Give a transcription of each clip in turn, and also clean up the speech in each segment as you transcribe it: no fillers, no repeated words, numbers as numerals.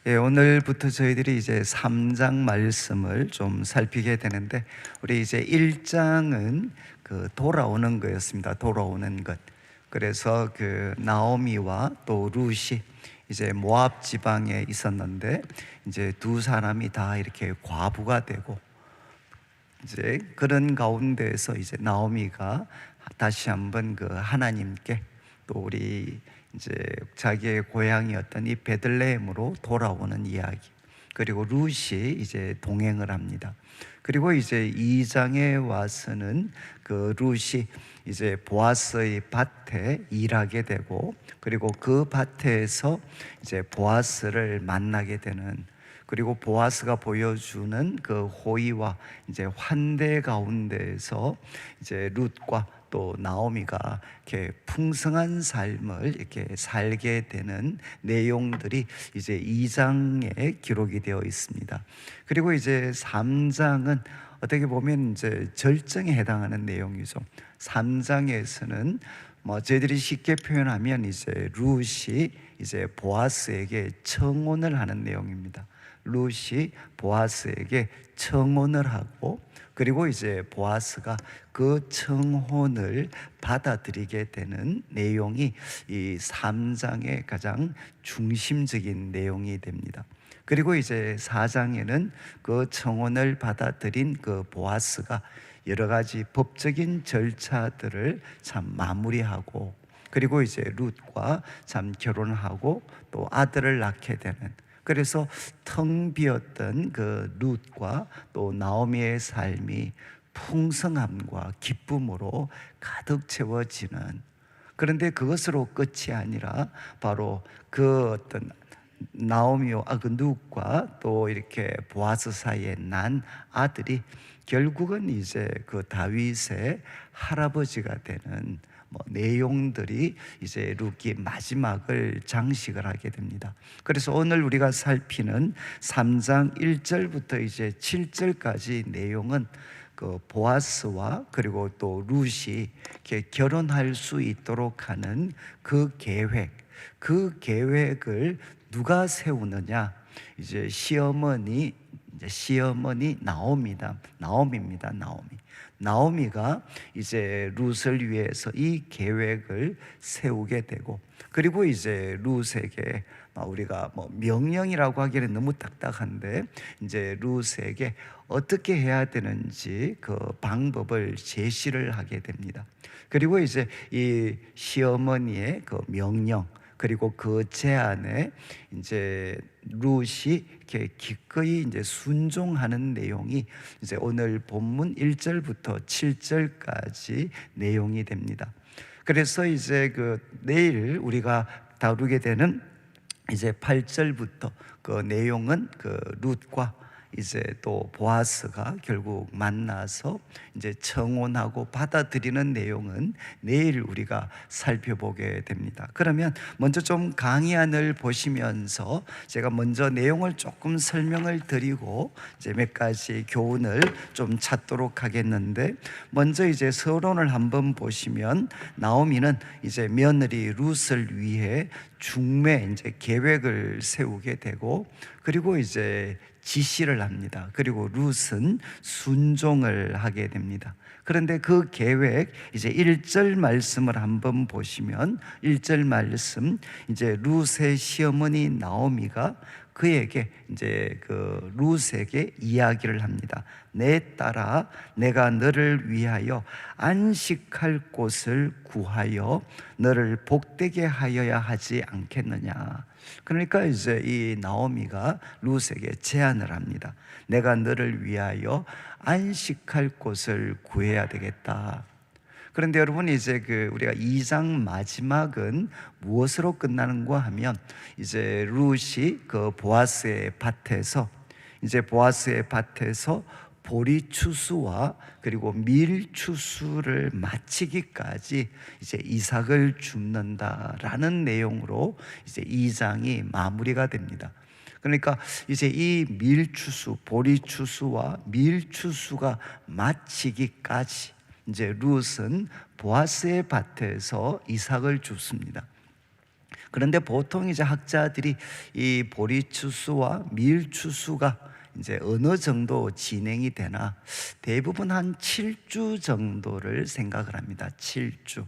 오늘부터 저희들이 이제 3장 말씀을 좀 살피게 되는데, 우리 이제 1장은 그 돌아오는 거였습니다. 돌아오는 것. 그래서 그 나오미와 또 룻이 이제 모압 지방에 있었는데, 이제 두 사람이 다 이렇게 과부가 되고, 이제 그런 가운데에서 이제 나오미가 다시 한번 그 하나님께, 또 우리 이제 자기의 고향이었던 이 베들레헴으로 돌아오는 이야기, 그리고 룻이 이제 동행을 합니다. 그리고 이제 2장에 와서는 그 룻이 이제 보아스의 밭에 일하게 되고, 그리고 그 밭에서 이제 보아스를 만나게 되는, 그리고 보아스가 보여주는 그 호의와 이제 환대 가운데에서 이제 룻과 또 나오미가 이렇게 풍성한 삶을 이렇게 살게 되는 내용들이 이제 2장에 기록이 되어 있습니다. 그리고 이제 3장은 어떻게 보면 이제 절정에 해당하는 내용이죠. 3장에서는 뭐 저희들이 쉽게 표현하면 이제 룻이 이제 보아스에게 청혼을 하는 내용입니다. 룻이 보아스에게 청혼을 하고, 그리고 이제 보아스가 그 청혼을 받아들이게 되는 내용이 이 3장의 가장 중심적인 내용이 됩니다. 그리고 이제 4장에는 그 청혼을 받아들인 그 보아스가 여러 가지 법적인 절차들을 참 마무리하고, 그리고 이제 룻과 참 결혼하고 또 아들을 낳게 되는, 그래서 텅 비었던 그 룻과 또 나오미의 삶이 풍성함과 기쁨으로 가득 채워지는, 그런데 그것으로 끝이 아니라 바로 그 어떤 나오미와 그 룻과 또 이렇게 보아스 사이에 난 아들이 결국은 이제 그 다윗의 할아버지가 되는 내용들이 이제 룻기 마지막을 장식을 하게 됩니다. 그래서 오늘 우리가 살피는 3장 1절부터 이제 7절까지 내용은 그 보아스와 그리고 또 룻이 이렇게 결혼할 수 있도록 하는 그 계획, 그 계획을 누가 세우느냐? 이제 시어머니 나오미입니다. 나오미가 이제 룻을 위해서 이 계획을 세우게 되고, 그리고 이제 룻에게 우리가 명령이라고 하기에는 너무 딱딱한데, 이제 룻에게 어떻게 해야 되는지 그 방법을 제시를 하게 됩니다. 그리고 이제 이 시어머니의 그 명령, 그리고 그 제안에 이제 룻이 이렇게 기꺼이 이제 순종하는 내용이 이제 오늘 본문 1절부터 7절까지 내용이 됩니다. 그래서 이제 그 내일 우리가 다루게 되는 이제 8절부터 그 내용은 그 룻과 이제 또 보아스가 결국 만나서 이제 청혼하고 받아들이는 내용은 내일 우리가 살펴보게 됩니다. 그러면 먼저 좀 강의안을 보시면서 제가 먼저 내용을 조금 설명을 드리고 이제 몇 가지 교훈을 좀 찾도록 하겠는데, 먼저 이제 서론을 한번 보시면 나오미는 이제 며느리 룻을 위해 중매 이제 계획을 세우게 되고, 그리고 이제 지시를 합니다. 그리고 룻은 순종을 하게 됩니다. 그런데 그 계획 이제 1절 말씀을 한번 보시면 1절 말씀, 이제 룻의 시어머니 나오미가 그에게 이제 그 룻에게 이야기를 합니다. 내 딸아, 내가 너를 위하여 안식할 곳을 구하여 너를 복되게 하여야 하지 않겠느냐. 그러니까 이제 이 나오미가 룻에게 제안을 합니다. 내가 너를 위하여 안식할 곳을 구해야 되겠다. 그런데 여러분, 이제 그 우리가 2장 마지막은 무엇으로 끝나는가 하면, 이제 룻이 그 보아스의 밭에서 보리 추수와 그리고 밀 추수를 마치기까지 이제 이삭을 줍는다라는 내용으로 이제 2장이 마무리가 됩니다. 그러니까 이제 이 보리 추수와 밀 추수가 마치기까지 이제 룻은 보아스의 밭에서 이삭을 줍습니다. 그런데 보통 이제 학자들이 이 보리추수와 밀추수가 이제 어느 정도 진행이 되나 대부분 한 7주 정도를 생각을 합니다. 7주.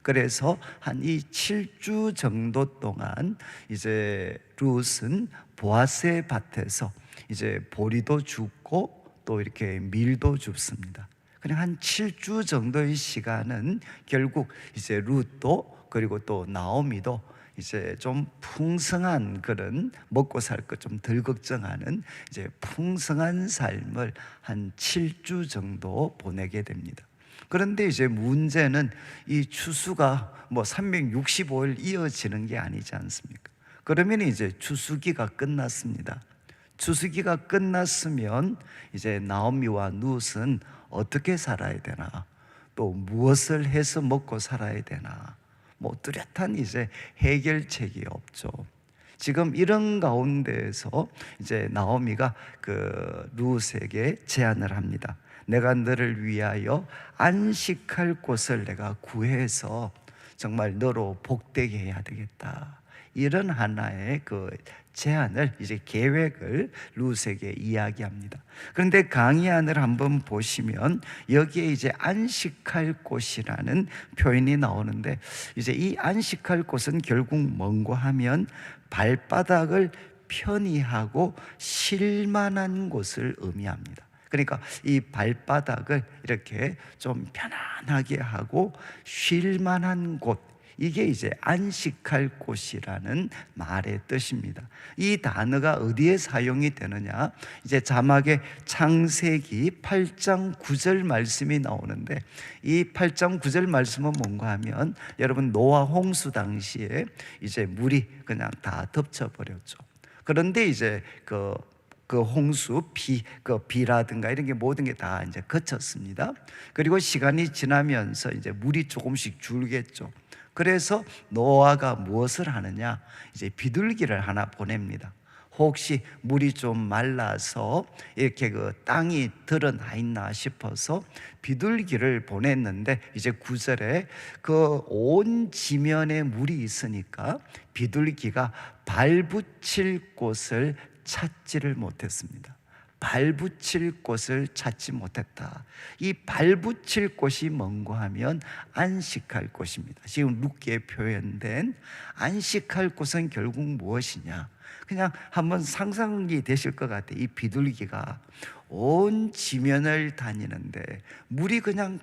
그래서 한 이 7주 정도 동안 이제 룻은 보아스의 밭에서 이제 보리도 줍고 또 이렇게 밀도 줍습니다. 그냥 한 7주 정도의 시간은 결국 이제 룻도 그리고 또 나오미도 이제 좀 풍성한 그런 먹고 살 것 좀 덜 걱정하는 이제 풍성한 삶을 한 7주 정도 보내게 됩니다. 그런데 이제 문제는 이 추수가 뭐 365일 이어지는 게 아니지 않습니까? 그러면 이제 추수기가 끝났습니다. 추수기가 끝났으면 이제 나오미와 룻은 어떻게 살아야 되나, 또 무엇을 해서 먹고 살아야 되나, 뭐 뚜렷한 이제 해결책이 없죠. 지금 이런 가운데에서 이제 나오미가 그 룻에게 제안을 합니다. 내가 너를 위하여 안식할 곳을 내가 구해서 정말 너로 복되게 해야 되겠다. 이런 하나의 그 제안을, 이제 계획을 룻에게 이야기합니다. 그런데 강의안을 한번 보시면 여기에 이제 안식할 곳이라는 표현이 나오는데, 이제 이 안식할 곳은 결국 뭔고 하면 발바닥을 편히 하고 쉴 만한 곳을 의미합니다. 그러니까 이 발바닥을 이렇게 좀 편안하게 하고 쉴 만한 곳, 이게 이제 안식할 곳이라는 말의 뜻입니다. 이 단어가 어디에 사용이 되느냐, 이제 자막에 창세기 8장 9절 말씀이 나오는데, 이 8장 9절 말씀은 뭔가 하면, 여러분 노아 홍수 당시에 이제 물이 그냥 다 덮쳐버렸죠. 그런데 이제 그 홍수, 비라든가 이런 게 모든 게 다 이제 그쳤습니다. 그리고 시간이 지나면서 이제 물이 조금씩 줄겠죠. 그래서 노아가 무엇을 하느냐, 이제 비둘기를 하나 보냅니다. 혹시 물이 좀 말라서 이렇게 그 땅이 드러나 있나 싶어서 비둘기를 보냈는데, 이제 9절에 그 온 지면에 물이 있으니까 비둘기가 발붙일 곳을 찾지를 못했습니다. 발붙일 곳을 찾지 못했다. 이 발붙일 곳이 뭔고 하면 안식할 곳입니다. 지금 룻기에 표현된 안식할 곳은 결국 무엇이냐, 그냥 한번 상상이 되실 것 같아요. 이 비둘기가 온 지면을 다니는데 물이 그냥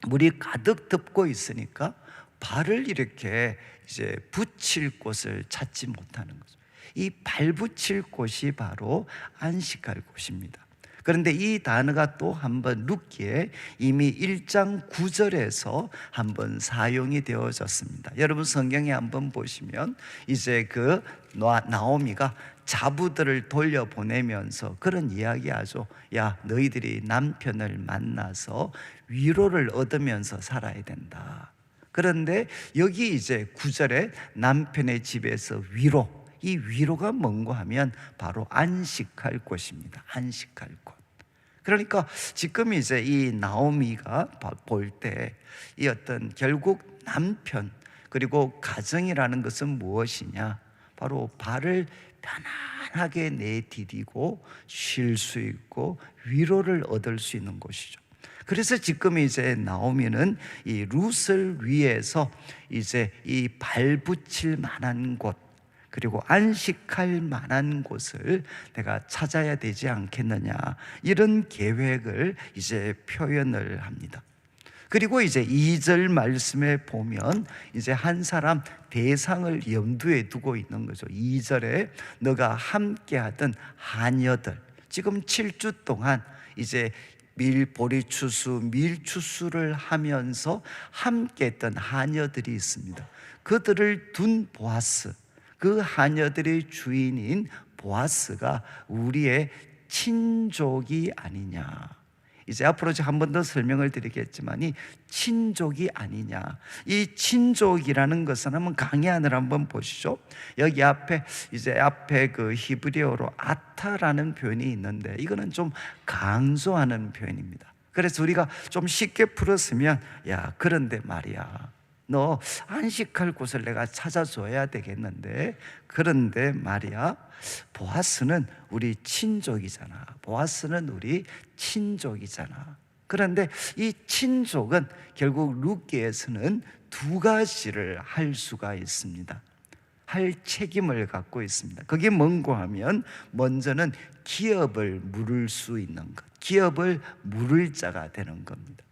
물이 가득 덮고 있으니까 발을 이렇게 이제 붙일 곳을 찾지 못하는 거죠. 이 발붙일 곳이 바로 안식할 곳입니다. 그런데 이 단어가 또 한번 룻기에 이미 1장 9절에서 한번 사용이 되어졌습니다. 여러분 성경에 한번 보시면 이제 그 나오미가 자부들을 돌려보내면서 그런 이야기하죠. 야, 너희들이 남편을 만나서 위로를 얻으면서 살아야 된다. 그런데 여기 이제 9절에 남편의 집에서 위로, 이 위로가 뭔고 하면 바로 안식할 곳입니다. 안식할 곳. 그러니까 지금 이제 이 나오미가 볼 때 이 어떤 결국 남편 그리고 가정이라는 것은 무엇이냐, 바로 발을 편안하게 내디디고 쉴 수 있고 위로를 얻을 수 있는 곳이죠. 그래서 지금 이제 나오미는 이 룻을 위해서 이제 이 발붙일 만한 곳, 그리고 안식할 만한 곳을 내가 찾아야 되지 않겠느냐, 이런 계획을 이제 표현을 합니다. 그리고 이제 2절 말씀에 보면 이제 한 사람 대상을 염두에 두고 있는 거죠. 2절에 너가 함께하던 하녀들, 지금 7주 동안 이제 보리추수, 밀추수를 하면서 함께했던 하녀들이 있습니다. 그들을 둔 보아스, 그 하녀들의 주인인 보아스가 우리의 친족이 아니냐. 이제 앞으로 한 번 더 설명을 드리겠지만, 이 친족이 아니냐, 이 친족이라는 것은 한번 강의안을 한번 보시죠. 여기 앞에 그 히브리어로 아타라는 표현이 있는데, 이거는 좀 강조하는 표현입니다. 그래서 우리가 좀 쉽게 풀었으면, 야, 그런데 말이야, 너 안식할 곳을 내가 찾아줘야 되겠는데, 그런데 말이야, 보아스는 우리 친족이잖아. 보아스는 우리 친족이잖아. 그런데 이 친족은 결국 룻기에서는 두 가지를 할 수가 있습니다. 할 책임을 갖고 있습니다. 그게 뭔고 하면, 먼저는 기업을 물을 수 있는 것, 기업을 물을 자가 되는 겁니다.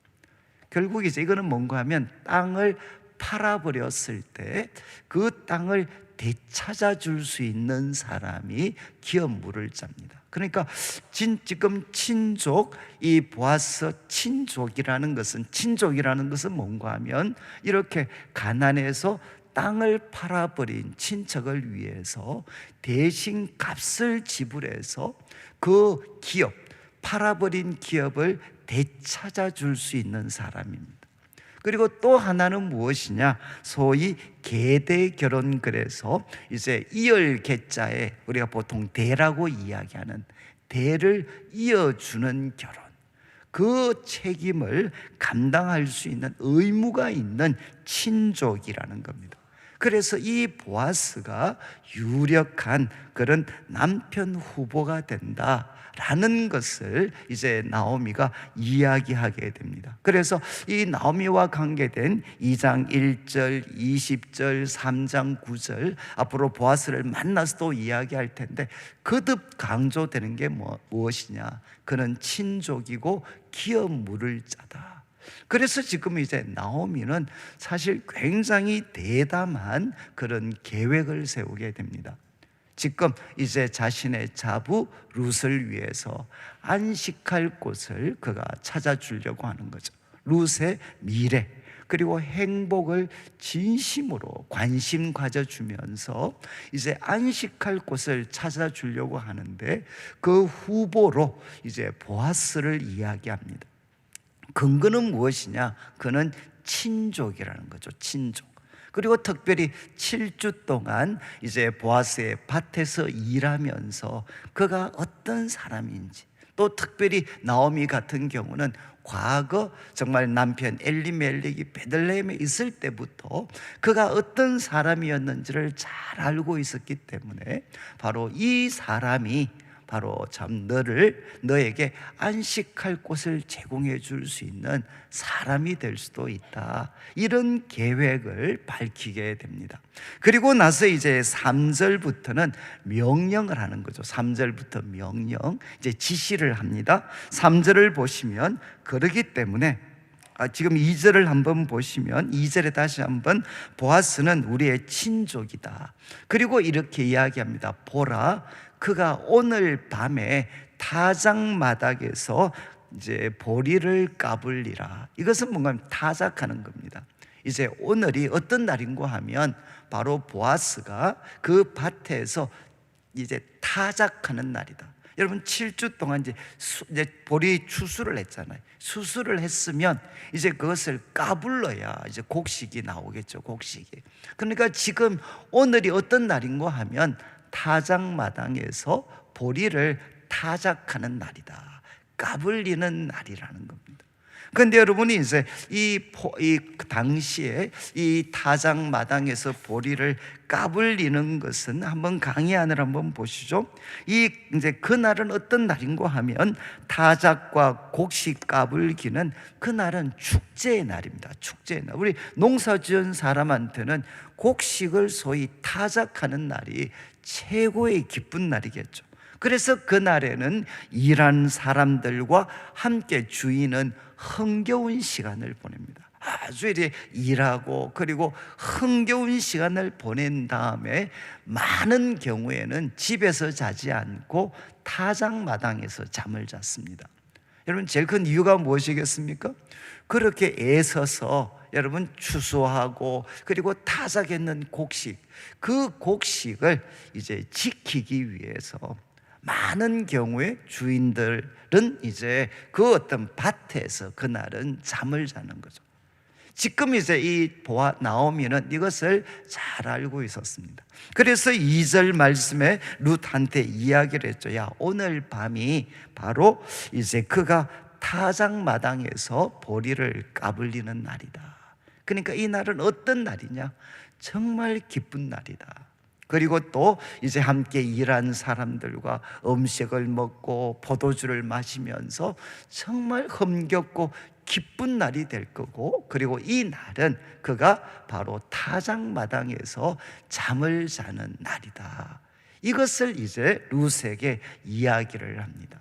결국 이제 이거는 뭔가 하면, 땅을 팔아버렸을 때 그 땅을 되찾아 줄 수 있는 사람이 기업 물을 자입니다. 그러니까 지금 친족, 이 보아스 친족이라는 것은 뭔가 하면, 이렇게 가난해서 땅을 팔아버린 친척을 위해서 대신 값을 지불해서 그 기업, 팔아버린 기업을 되찾아 줄 수 있는 사람입니다. 그리고 또 하나는 무엇이냐? 소위 계대 결혼, 그래서 이제 이을 계자에 우리가 보통 대라고 이야기하는 대를 이어주는 결혼, 그 책임을 감당할 수 있는 의무가 있는 친족이라는 겁니다. 그래서 이 보아스가 유력한 그런 남편 후보가 된다라는 것을 이제 나오미가 이야기하게 됩니다. 그래서 이 나오미와 관계된 2장 1절, 20절, 3장 9절, 앞으로 보아스를 만나서 또 이야기할 텐데, 거듭 강조되는 게 무엇이냐? 그는 친족이고 기업 물을 자다. 그래서 지금 이제 나오미는 사실 굉장히 대담한 그런 계획을 세우게 됩니다. 지금 이제 자신의 자부 룻을 위해서 안식할 곳을 그가 찾아주려고 하는 거죠. 룻의 미래, 그리고 행복을 진심으로 관심 가져주면서 이제 안식할 곳을 찾아주려고 하는데, 그 후보로 이제 보아스를 이야기합니다. 근거는 무엇이냐? 그는 친족이라는 거죠. 친족. 그리고 특별히 7주 동안 이제 보아스의 밭에서 일하면서 그가 어떤 사람인지, 또 특별히 나오미 같은 경우는 과거 정말 남편 엘리멜렉이 베들레헴에 있을 때부터 그가 어떤 사람이었는지를 잘 알고 있었기 때문에, 바로 이 사람이 바로 참 너에게 안식할 곳을 제공해 줄 수 있는 사람이 될 수도 있다, 이런 계획을 밝히게 됩니다. 그리고 나서 이제 3절부터는 명령을 하는 거죠. 3절부터 명령, 이제 지시를 합니다. 3절을 보시면, 그러기 때문에 지금 2절을 한번 보시면, 2절에 다시 한번 보아스는 우리의 친족이다. 그리고 이렇게 이야기합니다. 보라, 그가 오늘 밤에 타작마당에서 이제 보리를 까불리라. 이것은 뭔가 타작하는 겁니다. 이제 오늘이 어떤 날인고 하면, 바로 보아스가 그 밭에서 이제 타작하는 날이다. 여러분, 7주 동안 이제 보리 추수를 했잖아요. 수술을 했으면 이제 그것을 까불러야 이제 곡식이 나오겠죠. 곡식이. 그러니까 지금 오늘이 어떤 날인고 하면, 타작마당에서 보리를 타작하는 날이다, 까불리는 날이라는 겁니다. 그런데 여러분이 이제 이 당시에 이 타작마당에서 보리를 까불리는 것은, 한번 강의 안을 한번 보시죠. 이제 그날은 어떤 날인고 하면, 타작과 곡식 까불기는 그날은 축제의 날입니다. 축제의 날. 우리 농사지은 사람한테는 곡식을 소위 타작하는 날이 최고의 기쁜 날이겠죠. 그래서 그날에는 일하는 사람들과 함께 주인은 흥겨운 시간을 보냅니다. 아주 이제 일하고, 그리고 흥겨운 시간을 보낸 다음에 많은 경우에는 집에서 자지 않고 타작마당에서 잠을 잤습니다. 여러분, 제일 큰 이유가 무엇이겠습니까? 그렇게 애써서 여러분 추수하고, 그리고 타작했는 곡식, 그 곡식을 이제 지키기 위해서 많은 경우에 주인들은 이제 그 어떤 밭에서 그날은 잠을 자는 거죠. 지금 이제 이 나오미는 이것을 잘 알고 있었습니다. 그래서 2절 말씀에 룻한테 이야기를 했죠. 야, 오늘 밤이 바로 이제 그가 타작마당에서 보리를 까불리는 날이다. 그러니까 이 날은 어떤 날이냐? 정말 기쁜 날이다. 그리고 또 이제 함께 일한 사람들과 음식을 먹고 포도주를 마시면서 정말 흥겹고 기쁜 날이 될 거고, 그리고 이 날은 그가 바로 타작마당에서 잠을 자는 날이다. 이것을 이제 룻에게 이야기를 합니다.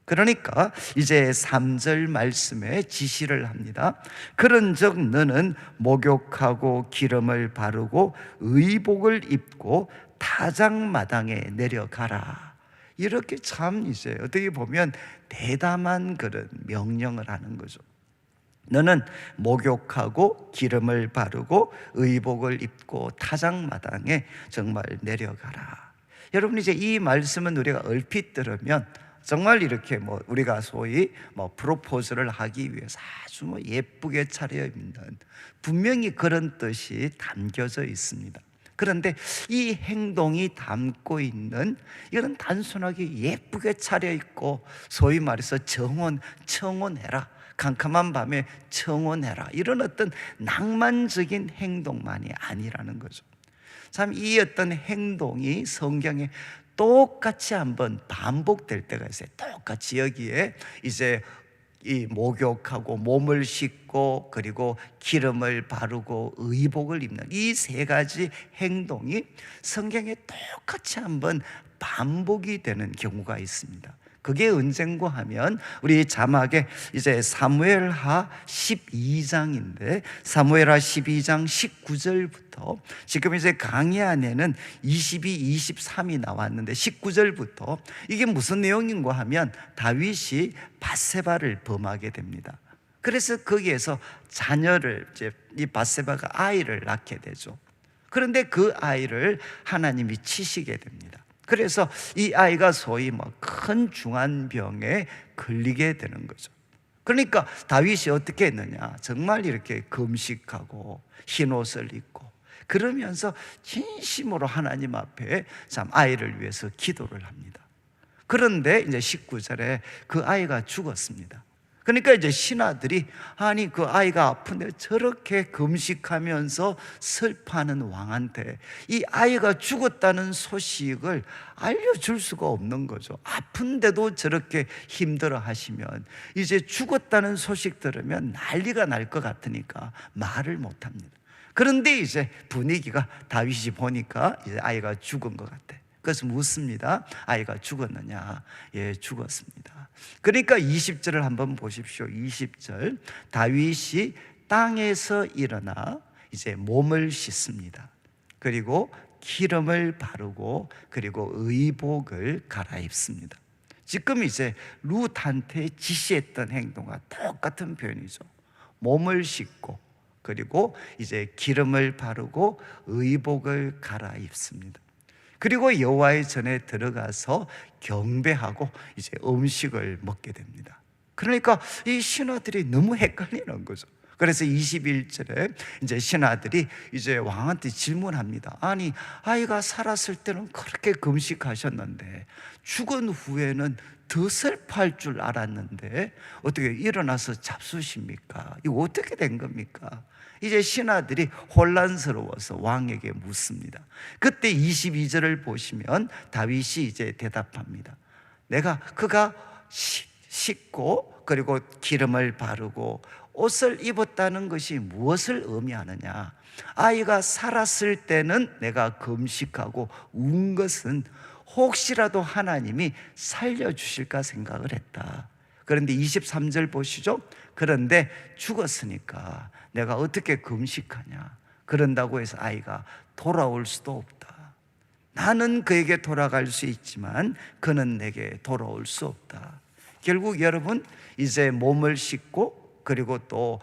그러니까 이제 3절 말씀에 지시를 합니다. 그런즉 너는 목욕하고 기름을 바르고 의복을 입고 타작마당에 내려가라. 이렇게 참 이제 어떻게 보면 대담한 그런 명령을 하는 거죠. 너는 목욕하고 기름을 바르고 의복을 입고 타작마당에 정말 내려가라. 여러분, 이제 이 말씀은 우리가 얼핏 들으면 정말 이렇게 우리가 소위 프로포즈를 하기 위해서 아주 예쁘게 차려입는, 분명히 그런 뜻이 담겨져 있습니다. 그런데 이 행동이 담고 있는 이건 단순하게 예쁘게 차려입고 소위 말해서 청혼해라, 캄캄한 밤에 청혼해라, 이런 어떤 낭만적인 행동만이 아니라는 거죠. 참 이 어떤 행동이 성경에 똑같이 한번 반복될 때가 있어요. 똑같이 여기에 이제 이 목욕하고 몸을 씻고 그리고 기름을 바르고 의복을 입는 이 세 가지 행동이 성경에 똑같이 한번 반복이 되는 경우가 있습니다. 그게 언젠고 하면 우리 자막에 이제 사무엘하 12장인데 사무엘하 12장 19절부터 지금 이제 강의 안에는 22, 23이 나왔는데 19절부터 이게 무슨 내용인고 하면 다윗이 밧세바를 범하게 됩니다. 그래서 거기에서 자녀를 이제 이 밧세바가 아이를 낳게 되죠. 그런데 그 아이를 하나님이 치시게 됩니다. 그래서 이 아이가 소위 큰 중환병에 걸리게 되는 거죠. 그러니까 다윗이 어떻게 했느냐? 정말 이렇게 금식하고 흰 옷을 입고 그러면서 진심으로 하나님 앞에 참 아이를 위해서 기도를 합니다. 그런데 이제 19절에 그 아이가 죽었습니다. 그러니까 이제 신하들이 아니 그 아이가 아픈데 저렇게 금식하면서 슬퍼하는 왕한테 이 아이가 죽었다는 소식을 알려줄 수가 없는 거죠. 아픈데도 저렇게 힘들어 하시면 이제 죽었다는 소식 들으면 난리가 날 것 같으니까 말을 못 합니다. 그런데 이제 분위기가 다윗이 보니까 이제 아이가 죽은 것 같아. 그래서 묻습니다. 아이가 죽었느냐? 예, 죽었습니다. 그러니까 20절을 한번 보십시오. 20절 다윗이 땅에서 일어나 이제 몸을 씻습니다. 그리고 기름을 바르고 그리고 의복을 갈아입습니다. 지금 이제 룻한테 지시했던 행동과 똑같은 표현이죠. 몸을 씻고 그리고 이제 기름을 바르고 의복을 갈아입습니다. 그리고 여호와의 전에 들어가서 경배하고 이제 음식을 먹게 됩니다. 그러니까 이 신하들이 너무 헷갈리는 거죠. 그래서 21절에 이제 신하들이 이제 왕한테 질문합니다. 아니 아이가 살았을 때는 그렇게 금식하셨는데 죽은 후에는 더 슬퍼할 줄 알았는데 어떻게 일어나서 잡수십니까? 이거 어떻게 된 겁니까? 이제 신하들이 혼란스러워서 왕에게 묻습니다. 그때 22절을 보시면 다윗이 이제 대답합니다. 그가 씻고 그리고 기름을 바르고 옷을 입었다는 것이 무엇을 의미하느냐? 아이가 살았을 때는 내가 금식하고 운 것은 혹시라도 하나님이 살려주실까 생각을 했다. 그런데 23절 보시죠. 그런데 죽었으니까 내가 어떻게 금식하냐? 그런다고 해서 아이가 돌아올 수도 없다. 나는 그에게 돌아갈 수 있지만 그는 내게 돌아올 수 없다. 결국 여러분 이제 몸을 씻고 그리고 또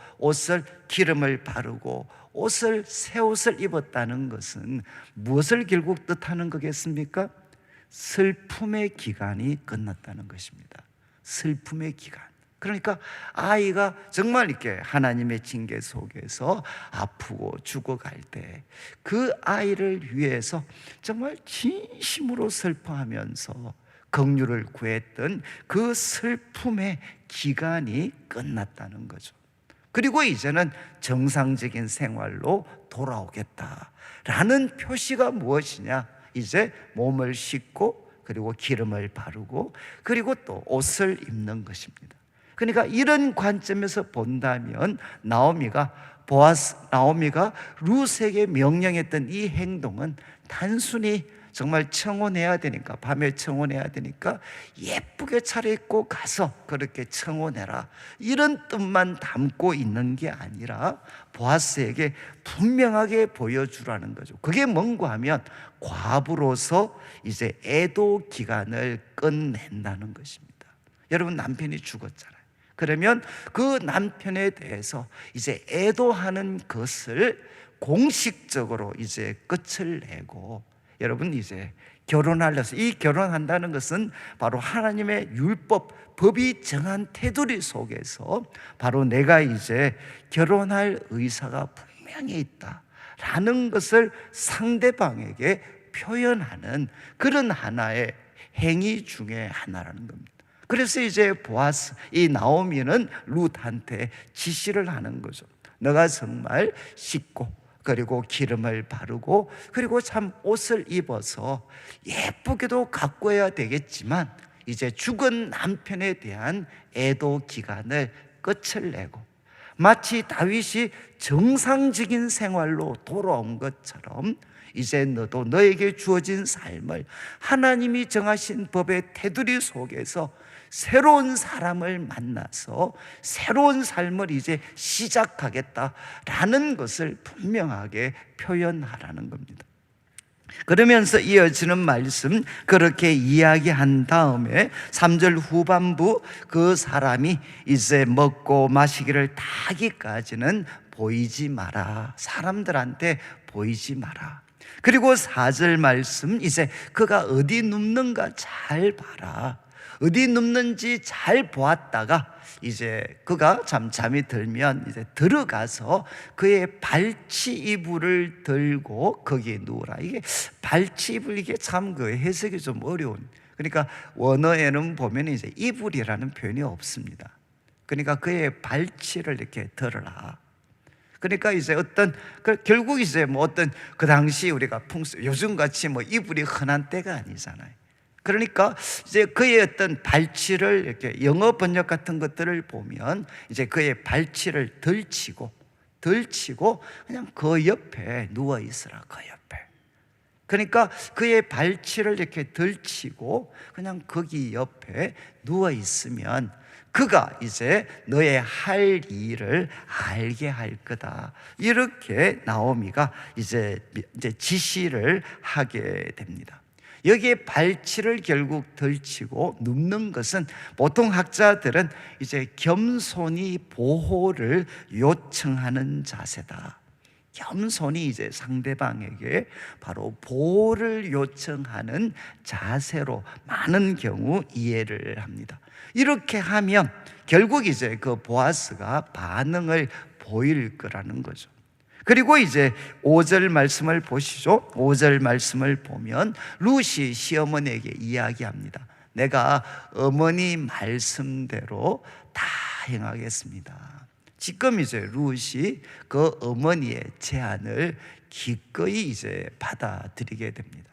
기름을 바르고 새 옷을 입었다는 것은 무엇을 결국 뜻하는 거겠습니까? 슬픔의 기간이 끝났다는 것입니다. 슬픔의 기간. 그러니까 아이가 정말 이렇게 하나님의 징계 속에서 아프고 죽어갈 때 그 아이를 위해서 정말 진심으로 슬퍼하면서 긍휼을 구했던 그 슬픔의 기간이 끝났다는 거죠. 그리고 이제는 정상적인 생활로 돌아오겠다라는 표시가 무엇이냐? 이제 몸을 씻고 그리고 기름을 바르고 그리고 또 옷을 입는 것입니다. 그러니까 이런 관점에서 본다면 나오미가 룻에게 명령했던 이 행동은 단순히 정말 청혼해야 되니까, 밤에 청혼해야 되니까 예쁘게 차려입고 가서 그렇게 청혼해라, 이런 뜻만 담고 있는 게 아니라 보아스에게 분명하게 보여주라는 거죠. 그게 뭔가 하면 과부로서 이제 애도 기간을 끝낸다는 것입니다. 여러분, 남편이 죽었잖아요. 그러면 그 남편에 대해서 이제 애도하는 것을 공식적으로 이제 끝을 내고, 여러분 이제 결혼하려서, 이 결혼한다는 것은 바로 하나님의 율법, 법이 정한 테두리 속에서 바로 내가 이제 결혼할 의사가 분명히 있다라는 것을 상대방에게 표현하는 그런 하나의 행위 중에 하나라는 겁니다. 그래서 이제 보아스, 이 나오미는 룻한테 지시를 하는 거죠. 너가 정말 씻고 그리고 기름을 바르고 그리고 참 옷을 입어서 예쁘게도 가꿔야 되겠지만 이제 죽은 남편에 대한 애도 기간을 끝을 내고 마치 다윗이 정상적인 생활로 돌아온 것처럼 이제 너도 너에게 주어진 삶을 하나님이 정하신 법의 테두리 속에서 새로운 사람을 만나서 새로운 삶을 이제 시작하겠다라는 것을 분명하게 표현하라는 겁니다. 그러면서 이어지는 말씀, 그렇게 이야기한 다음에 3절 후반부, 그 사람이 이제 먹고 마시기를 다 하기까지는 보이지 마라, 사람들한테 보이지 마라. 그리고 4절 말씀, 이제 그가 어디 눕는가 잘 봐라. 어디 눕는지 잘 보았다가 이제 그가 잠이 들면 이제 들어가서 그의 발치 이불을 들고 거기에 누우라. 이게 발치 이불, 이게 참 그 해석이 좀 어려운, 그러니까 원어에는 보면 이제 이불이라는 표현이 없습니다. 그러니까 그의 발치를 이렇게 들어라. 그러니까 이제 결국 이제 뭐 어떤 그 당시 우리가 요즘같이 뭐 이불이 흔한 때가 아니잖아요. 그러니까 이제 그의 어떤 발치를 이렇게 영어 번역 같은 것들을 보면 이제 그의 발치를 들치고 그냥 그 옆에 누워 있으라. 그 옆에. 그러니까 그의 발치를 이렇게 들치고 그냥 거기 옆에 누워 있으면 그가 이제 너의 할 일을 알게 할 거다. 이렇게 나오미가 이제 지시를 하게 됩니다. 여기에 발치를 결국 들치고 눕는 것은 보통 학자들은 이제 겸손히 보호를 요청하는 자세다. 겸손히 이제 상대방에게 바로 보호를 요청하는 자세로 많은 경우 이해를 합니다. 이렇게 하면 결국 이제 그 보아스가 반응을 보일 거라는 거죠. 그리고 이제 5절 말씀을 보시죠. 5절 말씀을 보면 룻이 시어머니에게 이야기합니다. 내가 어머니 말씀대로 다 행하겠습니다. 지금 이제 룻이 그 어머니의 제안을 기꺼이 이제 받아들이게 됩니다.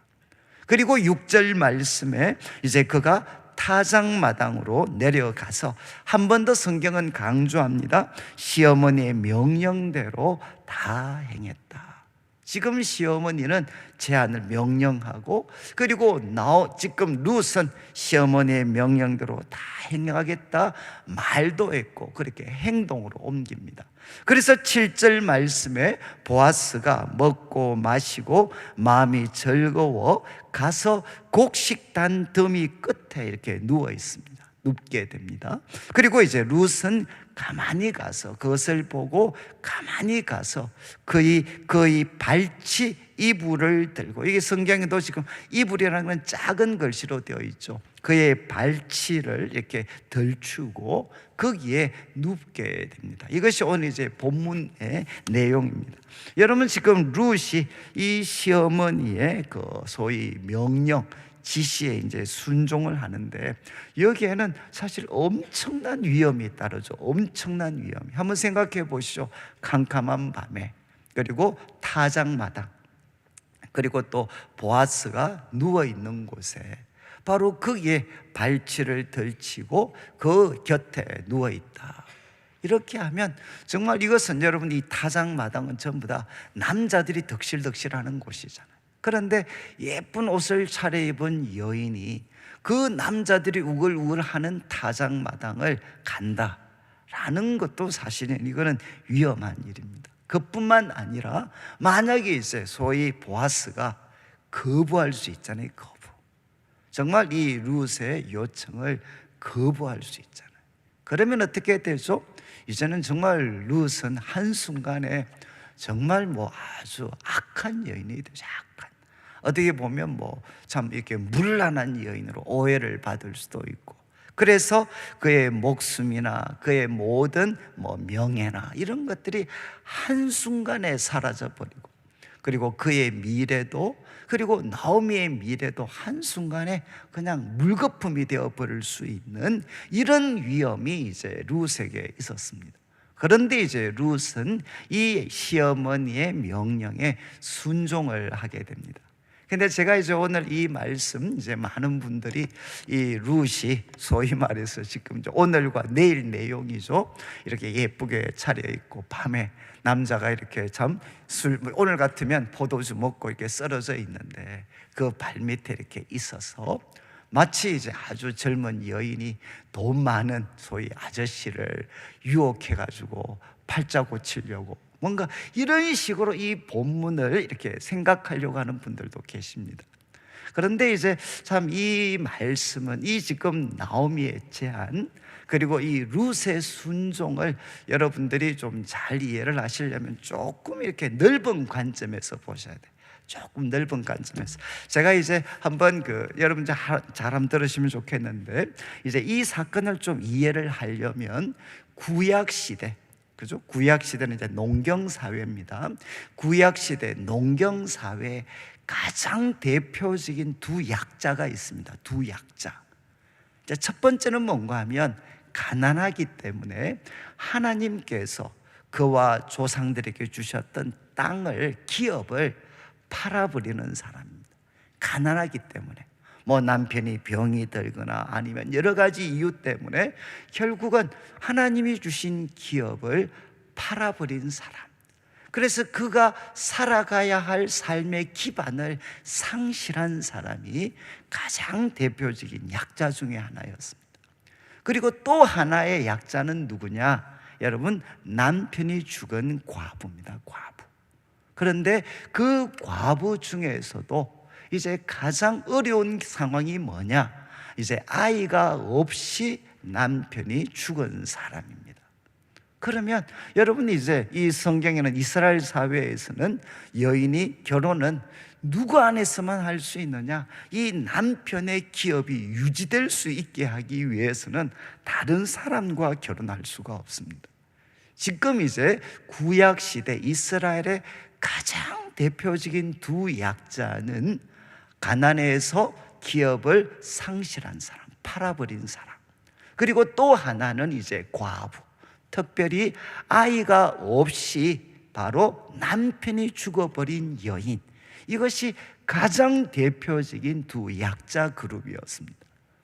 그리고 6절 말씀에 이제 그가 타작마당으로 내려가서 한 번 더 성경은 강조합니다. 시어머니의 명령대로 다 행했다. 지금 시어머니는 제안을 명령하고 그리고 지금 룻은 시어머니의 명령대로 다 행하겠다 말도 했고 그렇게 행동으로 옮깁니다. 그래서 7절 말씀에 보아스가 먹고 마시고 마음이 즐거워 가서 곡식단 더미 끝에 이렇게 누워 있습니다. 눕게 됩니다. 그리고 이제 룻은 가만히 가서 그것을 보고 가만히 가서 그의 발치 이불을 들고, 이게 성경에도 지금 이불이라는 건 작은 글씨로 되어 있죠. 그의 발치를 이렇게 덜추고 거기에 눕게 됩니다. 이것이 오늘 이제 본문의 내용입니다. 여러분, 지금 룻이 이 시어머니의 그 소위 명령, 지시에 이제 순종을 하는데, 여기에는 사실 엄청난 위험이 따르죠. 엄청난 위험이. 한번 생각해 보시죠. 캄캄한 밤에, 그리고 타작마당, 그리고 또 보아스가 누워 있는 곳에 바로 거기에 발치를 덜치고 그 곁에 누워 있다. 이렇게 하면 정말 이것은, 여러분, 이 타작마당은 전부 다 남자들이 덕실덕실하는 곳이잖아요. 그런데 예쁜 옷을 차려입은 여인이 그 남자들이 우글우글하는 타작마당을 간다라는 것도 사실은 이거는 위험한 일입니다. 그뿐만 아니라 만약에 이제 소위 보아스가 거부할 수 있잖아요. 거부. 정말 이 룻의 요청을 거부할 수 있잖아요. 그러면 어떻게 되죠? 이제는 정말 룻은 한순간에 정말 아주 악한 여인이 되죠. 악한. 어떻게 보면 참 이렇게 문란한 여인으로 오해를 받을 수도 있고, 그래서 그의 목숨이나 그의 모든 명예나 이런 것들이 한순간에 사라져버리고, 그리고 그의 미래도, 그리고 나오미의 미래도 한순간에 그냥 물거품이 되어버릴 수 있는 이런 위험이 이제 룻에게 있었습니다. 그런데 이제 룻은 이 시어머니의 명령에 순종을 하게 됩니다. 근데 제가 이제 오늘 이 말씀, 이제 많은 분들이 이 룻이 소위 말해서 지금 이제 오늘과 내일 내용이죠. 이렇게 예쁘게 차려입고 밤에 남자가 이렇게 참 오늘 같으면 포도주 먹고 이렇게 쓰러져 있는데 그 발밑에 이렇게 있어서 마치 이제 아주 젊은 여인이 돈 많은 소위 아저씨를 유혹해가지고 팔자 고치려고 뭔가 이런 식으로 이 본문을 이렇게 생각하려고 하는 분들도 계십니다. 그런데 이제 참 이 말씀은, 이 지금 나오미의 제안, 그리고 이 룻의 순종을 여러분들이 좀 잘 이해를 하시려면 조금 이렇게 넓은 관점에서 보셔야 돼요. 조금 넓은 관점에서. 제가 이제 한번 여러분 잘 한번 들으시면 좋겠는데, 이제 이 사건을 좀 이해를 하려면 구약시대, 그죠? 구약시대는 이제 농경사회입니다. 구약시대 농경사회에 가장 대표적인 두 약자가 있습니다. 두 약자. 첫 번째는 뭔가 하면, 가난하기 때문에 하나님께서 그와 조상들에게 주셨던 땅을, 기업을 팔아버리는 사람입니다. 가난하기 때문에, 남편이 병이 들거나 아니면 여러 가지 이유 때문에 결국은 하나님이 주신 기업을 팔아버린 사람. 그래서 그가 살아가야 할 삶의 기반을 상실한 사람이 가장 대표적인 약자 중에 하나였습니다. 그리고 또 하나의 약자는 누구냐? 여러분, 남편이 죽은 과부입니다. 과부. 그런데 그 과부 중에서도 이제 가장 어려운 상황이 뭐냐? 이제 아이가 없이 남편이 죽은 사람입니다. 그러면 여러분, 이제 이 성경에는, 이스라엘 사회에서는 여인이 결혼은 누구 안에서만 할 수 있느냐? 이 남편의 기업이 유지될 수 있게 하기 위해서는 다른 사람과 결혼할 수가 없습니다. 지금 이제 구약시대 이스라엘의 가장 대표적인 두 약자는 가난해서 기업을 상실한 사람, 팔아버린 사람, 그리고 또 하나는 이제 과부, 특별히 아이가 없이 바로 남편이 죽어버린 여인. 이것이 가장 대표적인 두 약자 그룹이었습니다.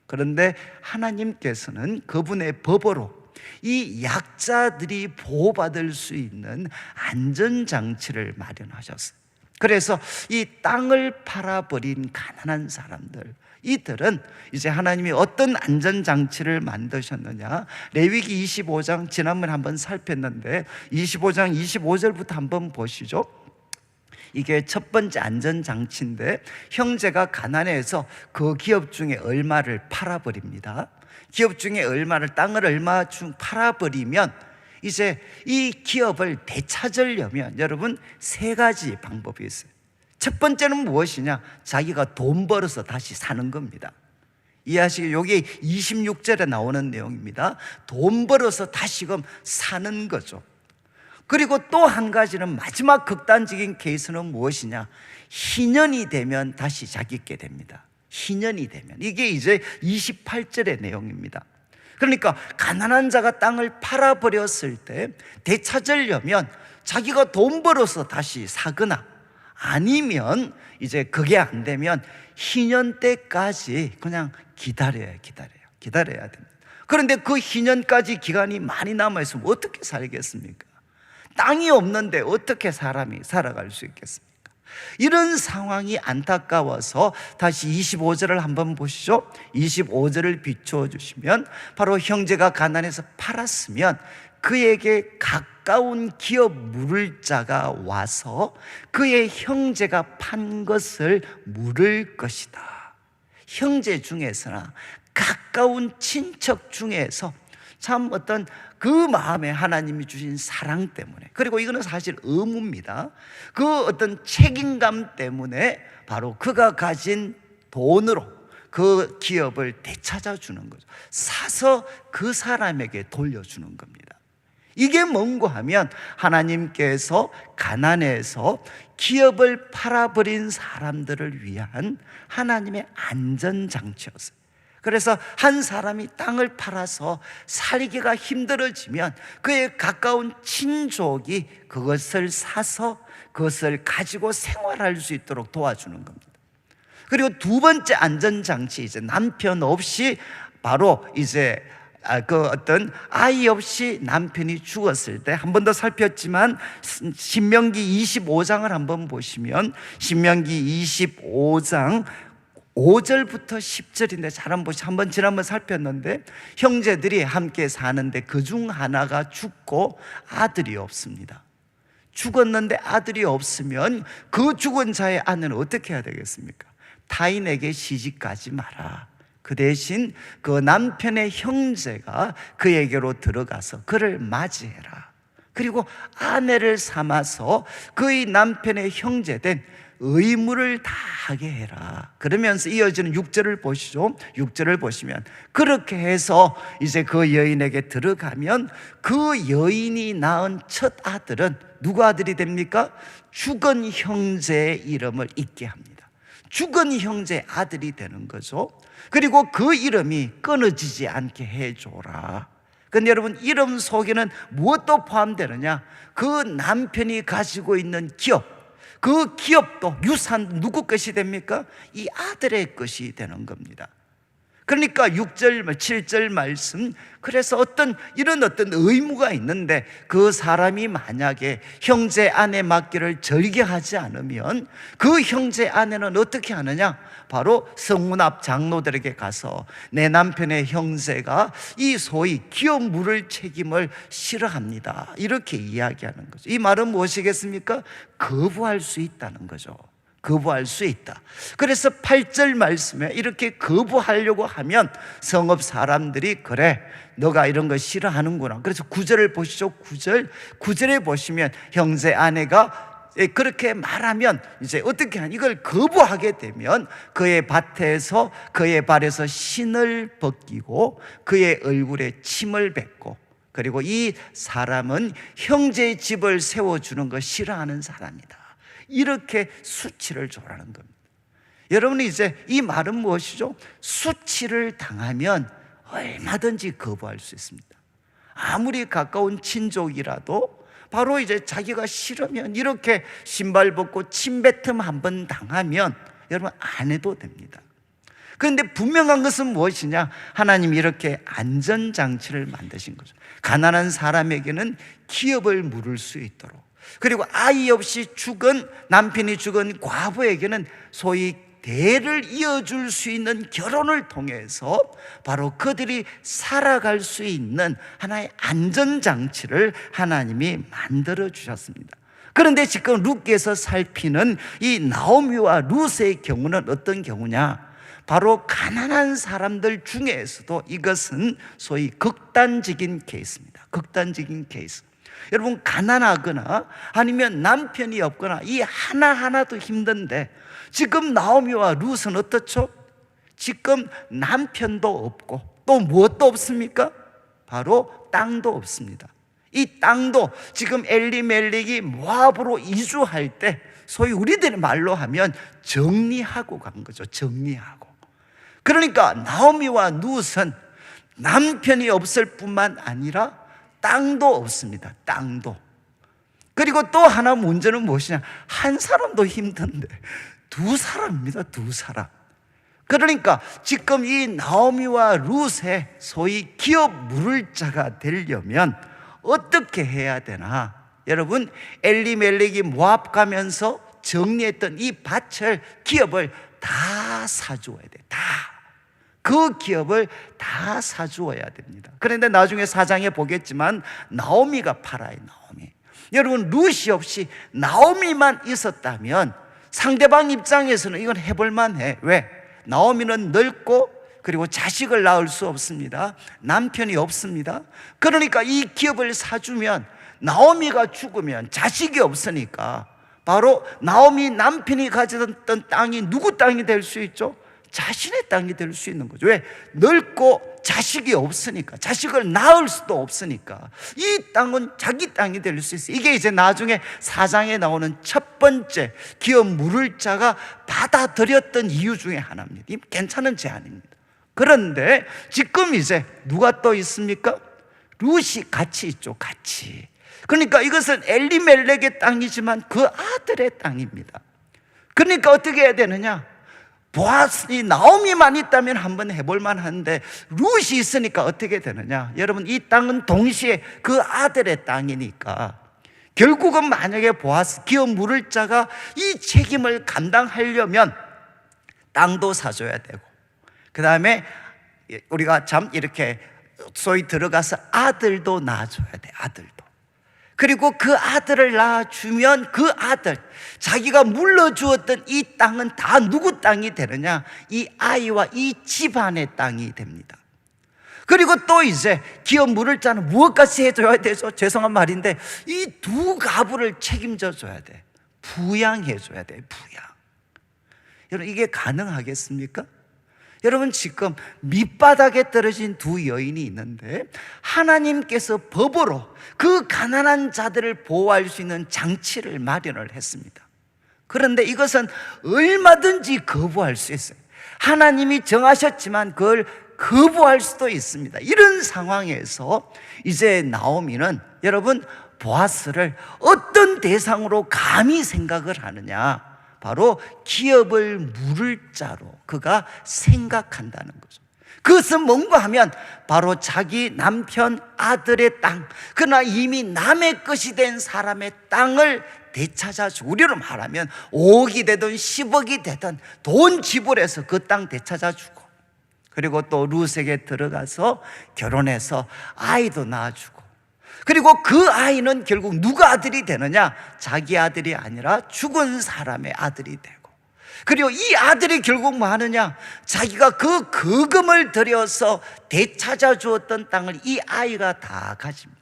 그런데 하나님께서는 그분의 법으로 이 약자들이 보호받을 수 있는 안전장치를 마련하셨어요. 그래서 이 땅을 팔아버린 가난한 사람들, 이들은 이제 하나님이 어떤 안전장치를 만드셨느냐? 레위기 25장 지난번에 한번 살폈는데 25장 25절부터 한번 보시죠. 이게 첫 번째 안전장치인데, 형제가 가난해서 그 기업 중에 얼마를 팔아버립니다. 기업 중에 얼마를, 땅을 얼마 팔아버리면 이제 이 기업을 되찾으려면 여러분 세 가지 방법이 있어요. 첫 번째는 무엇이냐? 자기가 돈 벌어서 다시 사는 겁니다. 이해하시겠어요? 여기 26절에 나오는 내용입니다. 돈 벌어서 다시금 사는 거죠. 그리고 또 한 가지는, 마지막 극단적인 케이스는 무엇이냐? 희년이 되면 다시 자기께 됩니다. 희년이 되면. 이게 이제 28절의 내용입니다. 그러니까 가난한 자가 땅을 팔아버렸을 때 되찾으려면 자기가 돈 벌어서 다시 사거나, 아니면 이제 그게 안 되면 희년 때까지 그냥 기다려야 됩니다. 그런데 그 희년까지 기간이 많이 남아있으면 어떻게 살겠습니까? 땅이 없는데 어떻게 사람이 살아갈 수 있겠습니까? 이런 상황이 안타까워서 다시 25절을 한번 보시죠. 25절을 비춰주시면, 바로 형제가 가난해서 팔았으면 그에게 가까운 기업 물을 자가 와서 그의 형제가 판 것을 물을 것이다. 형제 중에서나 가까운 친척 중에서 참 어떤 그 마음에 하나님이 주신 사랑 때문에, 그리고 이거는 사실 의무입니다. 그 어떤 책임감 때문에 바로 그가 가진 돈으로 그 기업을 되찾아 주는 거죠. 사서 그 사람에게 돌려주는 겁니다. 이게 뭔고 하면, 하나님께서 가난해서 기업을 팔아버린 사람들을 위한 하나님의 안전장치였어요. 그래서 한 사람이 땅을 팔아서 살기가 힘들어지면 그의 가까운 친족이 그것을 사서 그것을 가지고 생활할 수 있도록 도와주는 겁니다. 그리고 두 번째 안전장치, 이제 남편 없이, 바로 이제 그 어떤 아이 없이 남편이 죽었을 때, 한 번 더 살폈지만 신명기 25장을 한번 보시면, 신명기 25장 5절부터 10절인데 잘 한번 보시죠. 한번 지난번 살폈는데, 형제들이 함께 사는데 그중 하나가 죽고 아들이 없습니다. 죽었는데 아들이 없으면 그 죽은 자의 아내는 어떻게 해야 되겠습니까? 타인에게 시집가지 마라. 그 대신 그 남편의 형제가 그에게로 들어가서 그를 맞이해라. 그리고 아내를 삼아서 그의 남편의 형제된 의무를 다하게 해라. 그러면서 이어지는 6절을 보시죠. 6절을 보시면, 그렇게 해서 이제 그 여인에게 들어가면 그 여인이 낳은 첫 아들은 누구 아들이 됩니까? 죽은 형제의 이름을 잊게 합니다. 죽은 형제의 아들이 되는 거죠. 그리고 그 이름이 끊어지지 않게 해줘라. 근데 여러분, 이름 속에는 무엇도 포함되느냐? 그 남편이 가지고 있는 기업, 그 기업도, 유산 누구 것이 됩니까? 이 아들의 것이 되는 겁니다. 그러니까 6절, 7절 말씀, 그래서 이런 어떤 의무가 있는데, 그 사람이 만약에 형제 아내 맡기를 절개하지 않으면 그 형제 아내는 어떻게 하느냐? 바로 성문 앞 장로들에게 가서 내 남편의 형제가 이 소위 기업 물을 책임을 싫어합니다, 이렇게 이야기하는 거죠. 이 말은 무엇이겠습니까? 거부할 수 있다는 거죠. 거부할 수 있다. 그래서 8절 말씀에 이렇게 거부하려고 하면 성읍 사람들이, 그래 너가 이런 거 싫어하는구나. 그래서 9절을 보시죠. 9절에 보시면 형제 아내가 그렇게 말하면 이제 어떻게 하냐, 이걸 거부하게 되면 그의 밭에서, 그의 발에서 신을 벗기고 그의 얼굴에 침을 뱉고, 그리고 이 사람은 형제의 집을 세워주는 거 싫어하는 사람이다, 이렇게 수치를 줘라는 겁니다. 여러분이 이제 이 말은 무엇이죠? 수치를 당하면 얼마든지 거부할 수 있습니다. 아무리 가까운 친족이라도 바로 이제 자기가 싫으면 이렇게 신발 벗고 침뱉음 한번 당하면 여러분 안 해도 됩니다. 그런데 분명한 것은 무엇이냐? 하나님이 이렇게 안전장치를 만드신 거죠. 가난한 사람에게는 기업을 물을 수 있도록, 그리고 아이 없이 죽은, 남편이 죽은 과부에게는 소위 대를 이어줄 수 있는 결혼을 통해서 바로 그들이 살아갈 수 있는 하나의 안전장치를 하나님이 만들어 주셨습니다. 그런데 지금 룻기에서 살피는 이 나오미와 룻의 경우는 어떤 경우냐? 바로 가난한 사람들 중에서도 이것은 소위 극단적인 케이스입니다. 극단적인 케이스. 여러분, 가난하거나 아니면 남편이 없거나 이 하나하나도 힘든데 지금 나오미와 룻은 어떻죠? 지금 남편도 없고 또 무엇도 없습니까? 바로 땅도 없습니다. 이 땅도 지금 엘리멜렉이 모압으로 이주할 때 소위 우리들의 말로 하면 정리하고 간 거죠. 정리하고. 그러니까 나오미와 룻은 남편이 없을 뿐만 아니라 땅도 없습니다. 땅도. 그리고 또 하나 문제는 무엇이냐? 한 사람도 힘든데 두 사람입니다. 두 사람. 그러니까 지금 이 나오미와 룻의 소위 기업 물을 자가 되려면 어떻게 해야 되나? 여러분, 엘리멜렉이 모압 가면서 정리했던 이 밭을, 기업을 다 사주어야 돼. 다. 그 기업을 다 사주어야 됩니다. 그런데 나중에 4장에 보겠지만 나오미가 팔아요. 나오미. 여러분, 룻이 없이 나오미만 있었다면 상대방 입장에서는 이건 해볼 만해. 왜? 나오미는 늙고 그리고 자식을 낳을 수 없습니다. 남편이 없습니다. 그러니까 이 기업을 사주면 나오미가 죽으면 자식이 없으니까 바로 나오미 남편이 가졌던 땅이 누구 땅이 될 수 있죠? 자신의 땅이 될 수 있는 거죠. 왜? 늙고 자식이 없으니까, 자식을 낳을 수도 없으니까 이 땅은 자기 땅이 될 수 있어요. 이게 이제 나중에 4장에 나오는 첫 번째 기업 물을 자가 받아들였던 이유 중에 하나입니다. 이 괜찮은 제안입니다. 그런데 지금 이제 누가 또 있습니까? 룻이 같이 있죠. 같이. 그러니까 이것은 엘리멜렉의 땅이지만 그 아들의 땅입니다. 그러니까 어떻게 해야 되느냐? 보아스니 나오미만 있다면 한번 해볼 만한데 룻이 있으니까 어떻게 되느냐? 여러분, 이 땅은 동시에 그 아들의 땅이니까 결국은 만약에 보아스 기업 물을 자가 이 책임을 감당하려면 땅도 사줘야 되고, 그 다음에 우리가 참 이렇게 소위 들어가서 아들도 낳아줘야 돼. 아들도. 그리고 그 아들을 낳아주면 그 아들, 자기가 물러주었던 이 땅은 다 누구 땅이 되느냐? 이 아이와 이 집안의 땅이 됩니다. 그리고 또 이제 기업 물을 자는 무엇까지 해줘야 되죠? 죄송한 말인데 이 두 가부를 책임져 줘야 돼. 부양해 줘야 돼. 부양. 여러분, 이게 가능하겠습니까? 여러분, 지금 밑바닥에 떨어진 두 여인이 있는데 하나님께서 법으로 그 가난한 자들을 보호할 수 있는 장치를 마련을 했습니다. 그런데 이것은 얼마든지 거부할 수 있어요. 하나님이 정하셨지만 그걸 거부할 수도 있습니다. 이런 상황에서 이제 나오미는 여러분, 보아스를 어떤 대상으로 감히 생각을 하느냐? 바로 기업을 물을 자로 그가 생각한다는 거죠. 그것은 뭔가 하면 바로 자기 남편 아들의 땅, 그러나 이미 남의 것이 된 사람의 땅을 되찾아주고, 우리로 말하면 5억이 되든 10억이 되든 돈 지불해서 그 땅 되찾아주고, 그리고 또 룻에게 들어가서 결혼해서 아이도 낳아주고, 그리고 그 아이는 결국 누가 아들이 되느냐? 자기 아들이 아니라 죽은 사람의 아들이 되고, 그리고 이 아들이 결국 뭐 하느냐? 자기가 그 거금을 들여서 되찾아 주었던 땅을 이 아이가 다 가집니다.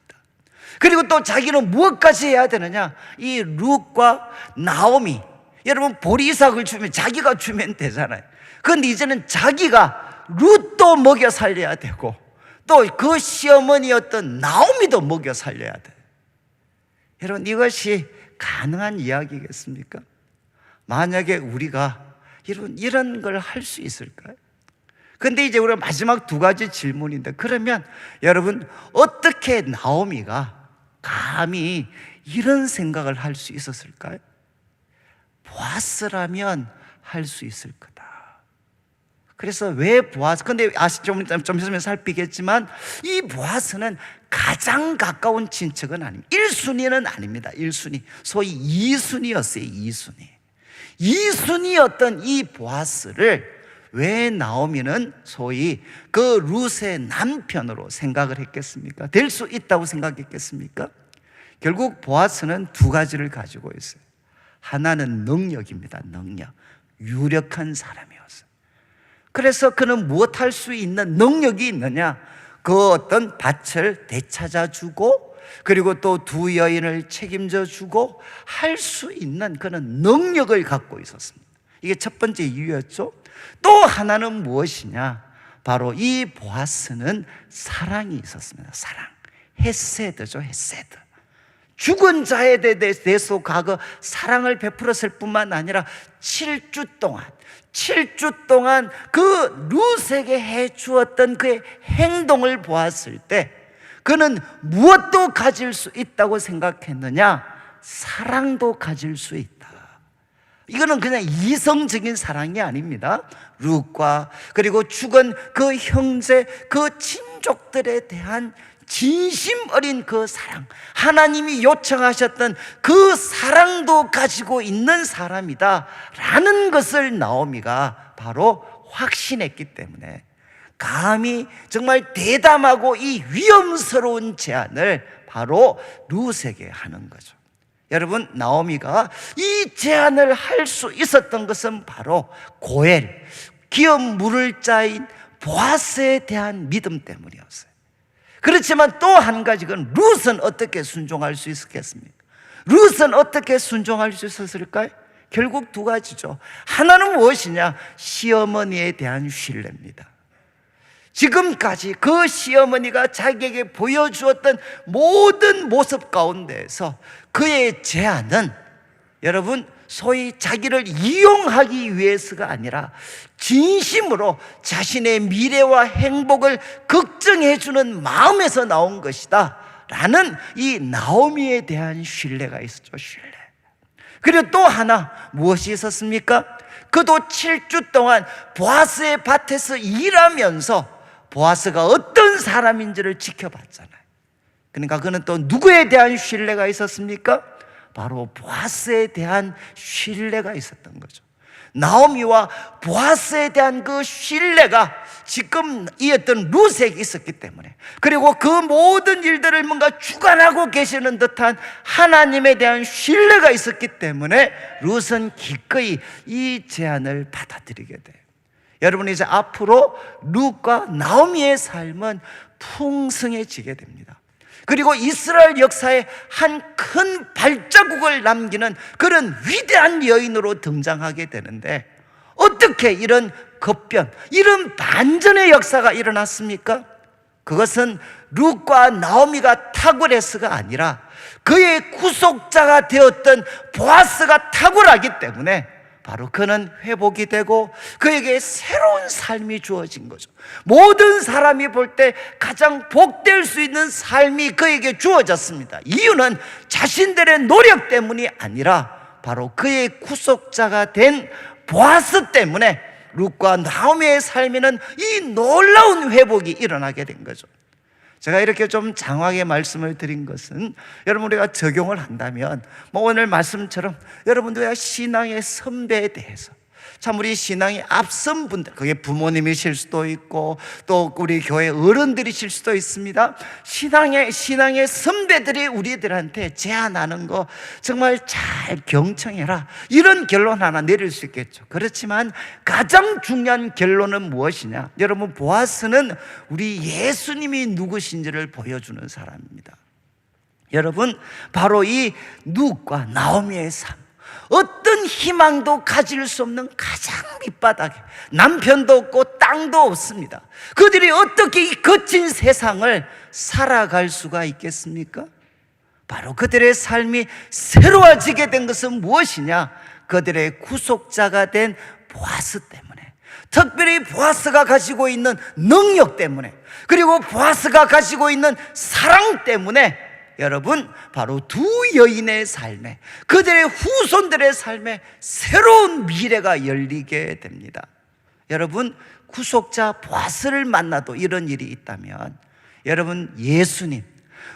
그리고 또 자기는 무엇까지 해야 되느냐? 이 룻과 나오미, 여러분, 보리삭을 주면 자기가 주면 되잖아요. 그런데 이제는 자기가 룻도 먹여 살려야 되고 또 그 시어머니였던 나오미도 먹여 살려야 돼. 여러분, 이것이 가능한 이야기겠습니까? 만약에 우리가 이런 걸 할 수 있을까요? 근데 이제 우리가 마지막 두 가지 질문인데, 그러면 여러분, 어떻게 나오미가 감히 이런 생각을 할 수 있었을까요? 보아스라면 할 수 있을 거다. 그래서 왜 보아스? 근데 좀 있으면 살피겠지만 이 보아스는 가장 가까운 친척은 아닙니다. 1순위는 아닙니다. 1순위. 소위 2순위였어요. 2순위. 2순위였던 이 보아스를 왜 나오미는 소위 그 룻의 남편으로 생각을 했겠습니까? 될 수 있다고 생각했겠습니까? 결국 보아스는 두 가지를 가지고 있어요. 하나는 능력입니다. 능력. 유력한 사람이었어요. 그래서 그는 무엇 할 수 있는 능력이 있느냐? 그 어떤 밭을 되찾아주고 그리고 또 두 여인을 책임져 주고 할 수 있는 그런 능력을 갖고 있었습니다. 이게 첫 번째 이유였죠. 또 하나는 무엇이냐? 바로 이 보아스는 사랑이 있었습니다. 사랑, 헤세드죠. 헤세드. 죽은 자에 대해서 과거 사랑을 베풀었을 뿐만 아니라 7주 동안 그 룻에게 해주었던 그의 행동을 보았을 때 그는 무엇도 가질 수 있다고 생각했느냐? 사랑도 가질 수 있다. 이거는 그냥 이성적인 사랑이 아닙니다. 룻과 그리고 죽은 그 형제, 그 친족들에 대한 진심 어린 그 사랑, 하나님이 요청하셨던 그 사랑도 가지고 있는 사람이다 라는 것을 나오미가 바로 확신했기 때문에 감히 정말 대담하고 이 위험스러운 제안을 바로 룻에게 하는 거죠. 여러분, 나오미가 이 제안을 할 수 있었던 것은 바로 고엘, 기업 물을 자인 보아스에 대한 믿음 때문이었어요. 그렇지만 또 한 가지는 룻은 어떻게 순종할 수 있었겠습니까? 룻은 어떻게 순종할 수 있었을까요? 결국 두 가지죠. 하나는 무엇이냐? 시어머니에 대한 신뢰입니다. 지금까지 그 시어머니가 자기에게 보여주었던 모든 모습 가운데에서 그의 제안은 여러분 소위 자기를 이용하기 위해서가 아니라 진심으로 자신의 미래와 행복을 걱정해주는 마음에서 나온 것이다 라는 이 나오미에 대한 신뢰가 있었죠. 신뢰. 그리고 또 하나 무엇이 있었습니까? 그도 7주 동안 보아스의 밭에서 일하면서 보아스가 어떤 사람인지를 지켜봤잖아요. 그러니까 그는 또 누구에 대한 신뢰가 있었습니까? 바로 보아스에 대한 신뢰가 있었던 거죠. 나오미와 보아스에 대한 그 신뢰가 지금 이 어떤 룻에게 있었기 때문에, 그리고 그 모든 일들을 뭔가 주관하고 계시는 듯한 하나님에 대한 신뢰가 있었기 때문에 룻은 기꺼이 이 제안을 받아들이게 돼요. 여러분, 이제 앞으로 룻과 나오미의 삶은 풍성해지게 됩니다. 그리고 이스라엘 역사에 한 큰 발자국을 남기는 그런 위대한 여인으로 등장하게 되는데, 어떻게 이런 급변, 이런 반전의 역사가 일어났습니까? 그것은 룻과 나오미가 탁월해서가 아니라 그의 구속자가 되었던 보아스가 탁월하기 때문에 바로 그는 회복이 되고 그에게 새로운 삶이 주어진 거죠. 모든 사람이 볼 때 가장 복될 수 있는 삶이 그에게 주어졌습니다. 이유는 자신들의 노력 때문이 아니라 바로 그의 구속자가 된 보아스 때문에 룻과 나오미의 삶에는 이 놀라운 회복이 일어나게 된 거죠. 제가 이렇게 좀 장황하게 말씀을 드린 것은 여러분, 우리가 적용을 한다면 오늘 말씀처럼 여러분들의 신앙의 선배에 대해서 참 우리 신앙이 앞선 분들, 그게 부모님이실 수도 있고 또 우리 교회 어른들이실 수도 있습니다. 신앙의 선배들이 우리들한테 제안하는 거 정말 잘 경청해라, 이런 결론 하나 내릴 수 있겠죠. 그렇지만 가장 중요한 결론은 무엇이냐? 여러분, 보아스는 우리 예수님이 누구신지를 보여주는 사람입니다. 여러분, 바로 이 룻과 나오미의 삶, 어떤 희망도 가질 수 없는 가장 밑바닥에, 남편도 없고 땅도 없습니다. 그들이 어떻게 이 거친 세상을 살아갈 수가 있겠습니까? 바로 그들의 삶이 새로워지게 된 것은 무엇이냐? 그들의 구속자가 된 보아스 때문에, 특별히 보아스가 가지고 있는 능력 때문에, 그리고 보아스가 가지고 있는 사랑 때문에 여러분, 바로 두 여인의 삶에, 그들의 후손들의 삶에 새로운 미래가 열리게 됩니다. 여러분, 구속자 보아스를 만나도 이런 일이 있다면, 여러분, 예수님,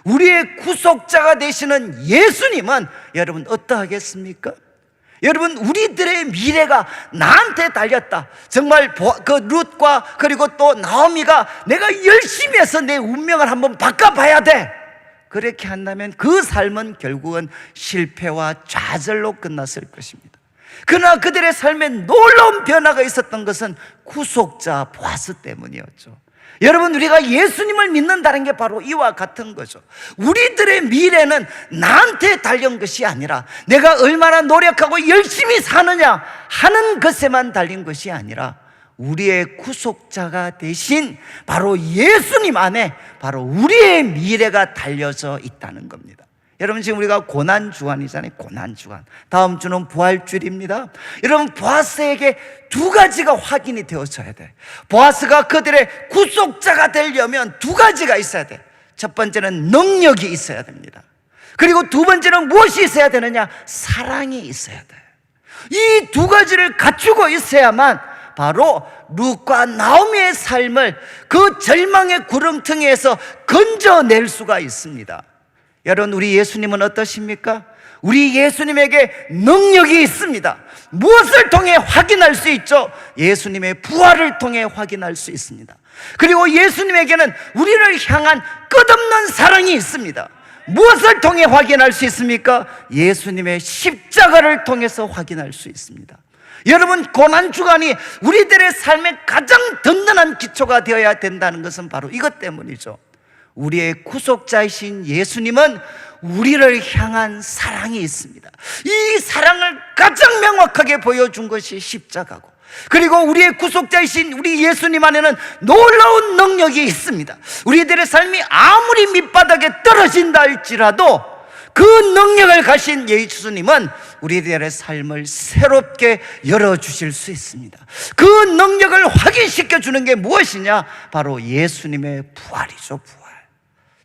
우리의 구속자가 되시는 예수님은 여러분 어떠하겠습니까? 여러분, 우리들의 미래가 나한테 달렸다, 정말 그 룻과 그리고 또 나오미가 내가 열심히 해서 내 운명을 한번 바꿔봐야 돼, 그렇게 한다면 그 삶은 결국은 실패와 좌절로 끝났을 것입니다. 그러나 그들의 삶에 놀라운 변화가 있었던 것은 구속자 보아스 때문이었죠. 여러분, 우리가 예수님을 믿는다는 게 바로 이와 같은 거죠. 우리들의 미래는 나한테 달린 것이 아니라 내가 얼마나 노력하고 열심히 사느냐 하는 것에만 달린 것이 아니라 우리의 구속자가 되신 바로 예수님 안에 바로 우리의 미래가 달려져 있다는 겁니다. 여러분, 지금 우리가 고난주간이잖아요. 고난주간. 다음 주는 부활주일입니다. 여러분, 보아스에게 두 가지가 확인이 되어져야 돼. 보아스가 그들의 구속자가 되려면 두 가지가 있어야 돼. 첫 번째는 능력이 있어야 됩니다. 그리고 두 번째는 무엇이 있어야 되느냐? 사랑이 있어야 돼. 이 두 가지를 갖추고 있어야만 바로 룻과 나오미의 삶을 그 절망의 구렁텅이에서 건져낼 수가 있습니다. 여러분, 우리 예수님은 어떠십니까? 우리 예수님에게 능력이 있습니다. 무엇을 통해 확인할 수 있죠? 예수님의 부활을 통해 확인할 수 있습니다. 그리고 예수님에게는 우리를 향한 끝없는 사랑이 있습니다. 무엇을 통해 확인할 수 있습니까? 예수님의 십자가를 통해서 확인할 수 있습니다. 여러분, 고난주간이 우리들의 삶의 가장 든든한 기초가 되어야 된다는 것은 바로 이것 때문이죠. 우리의 구속자이신 예수님은 우리를 향한 사랑이 있습니다. 이 사랑을 가장 명확하게 보여준 것이 십자가고, 그리고 우리의 구속자이신 우리 예수님 안에는 놀라운 능력이 있습니다. 우리들의 삶이 아무리 밑바닥에 떨어진다 할지라도 그 능력을 가신 예수님은 우리들의 삶을 새롭게 열어주실 수 있습니다. 그 능력을 확인시켜 주는 게 무엇이냐? 바로 예수님의 부활이죠. 부활.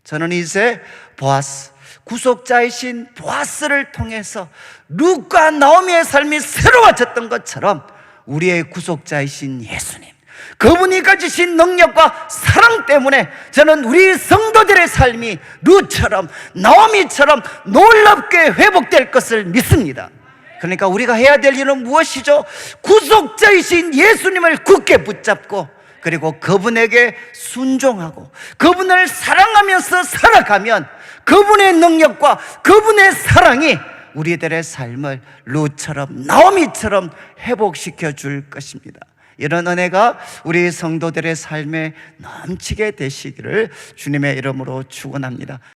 저는 이제 보아스, 구속자이신 보아스를 통해서 룻과 나오미의 삶이 새로워졌던 것처럼 우리의 구속자이신 예수님, 그분이 가지신 능력과 사랑 때문에 저는 우리 성도들의 삶이 룻처럼 나오미처럼 놀랍게 회복될 것을 믿습니다. 그러니까 우리가 해야 될 일은 무엇이죠? 구속자이신 예수님을 굳게 붙잡고, 그리고 그분에게 순종하고 그분을 사랑하면서 살아가면 그분의 능력과 그분의 사랑이 우리들의 삶을 룻처럼 나오미처럼 회복시켜 줄 것입니다. 이런 은혜가 우리 성도들의 삶에 넘치게 되시기를 주님의 이름으로 축원합니다.